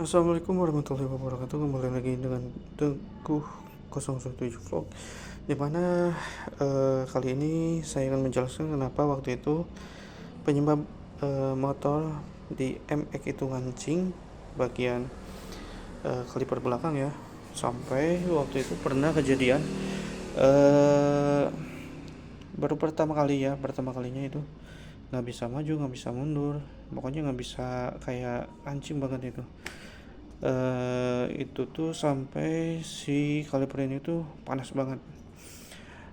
Assalamualaikum warahmatullahi wabarakatuh. Kembali lagi dengan Teguh 017 Vlog, dimana kali ini saya akan menjelaskan kenapa waktu itu penyebab motor di MX itu ngancing bagian kaliper belakang ya. Sampai waktu itu pernah kejadian eh, baru pertama kalinya itu nggak bisa maju, nggak bisa mundur, pokoknya nggak bisa, kayak kancing banget itu. Itu tuh sampai si kaliper ini tuh panas banget.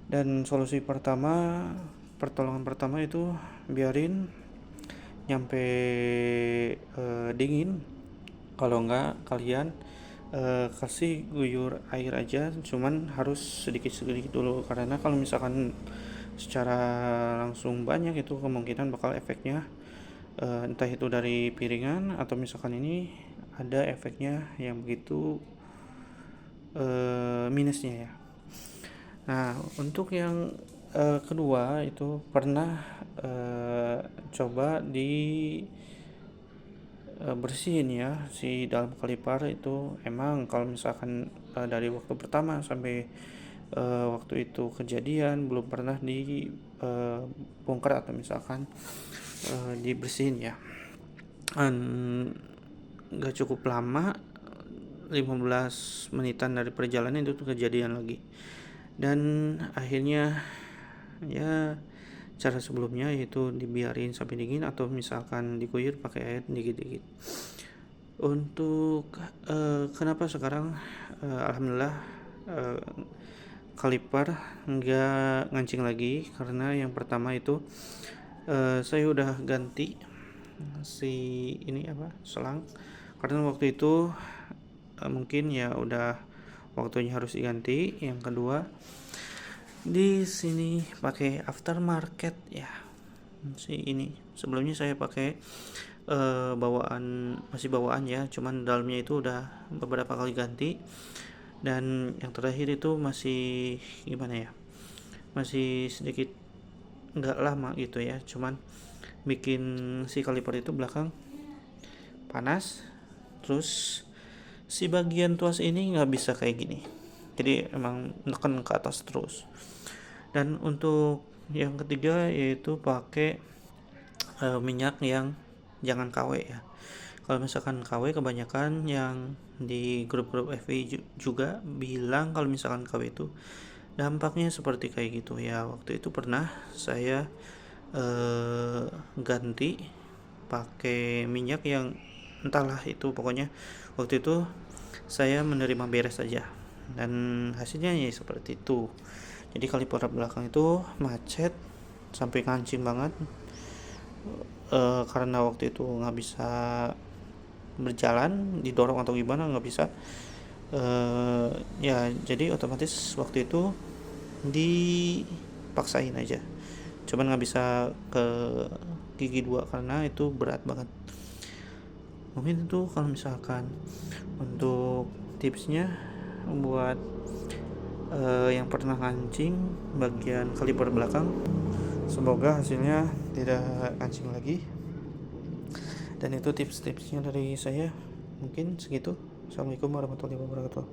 Dan pertolongan pertama itu biarin nyampe dingin. Kalau enggak, kalian kasih guyur air aja, cuman harus sedikit-sedikit dulu, karena kalau misalkan secara langsung banyak itu kemungkinan bakal efeknya entah itu dari piringan atau misalkan ini ada efeknya yang begitu minusnya ya. Nah, untuk yang kedua itu pernah coba di bersihin ya si dalam kaliper itu. Emang kalau misalkan dari waktu pertama sampai waktu itu kejadian belum pernah dibongkar atau misalkan dibersihin ya. Nggak cukup lama, 15 menitan dari perjalanan itu tuh kejadian lagi. Dan akhirnya ya cara sebelumnya yaitu dibiarin sampai dingin atau misalkan diguyur pakai air dikit-dikit. Untuk kenapa sekarang alhamdulillah uh, kaliper nggak ngancing lagi, karena yang pertama itu saya udah ganti si ini selang, karena waktu itu mungkin ya udah waktunya harus diganti. Yang kedua, di sini pakai aftermarket ya. Si ini sebelumnya saya pakai masih bawaan ya, cuman dalamnya itu udah beberapa kali ganti. Dan yang terakhir itu masih gimana ya, masih sedikit nggak lama gitu ya, cuman bikin si kaliper itu belakang panas. Terus si bagian tuas ini nggak bisa kayak gini, jadi emang neken ke atas terus. Dan untuk yang ketiga yaitu pakai minyak yang jangan KW ya. Kalau misalkan KW, kebanyakan yang di grup-grup FV juga bilang kalau misalkan KW itu dampaknya seperti kayak gitu ya. Waktu itu pernah saya ganti pakai minyak yang entahlah itu, pokoknya waktu itu saya menerima beres saja dan hasilnya ya seperti itu. Jadi kaliper belakang itu macet sampai kancing banget karena waktu itu nggak bisa berjalan, didorong atau gimana nggak bisa. Ya jadi otomatis waktu itu dipaksain aja, cuman nggak bisa ke gigi 2 karena itu berat banget. Mungkin itu kalau misalkan untuk tipsnya buat yang pernah kancing bagian kaliper belakang. Semoga hasilnya tidak kancing lagi. Dan itu tips-tipsnya dari saya, mungkin segitu. Assalamualaikum warahmatullahi wabarakatuh.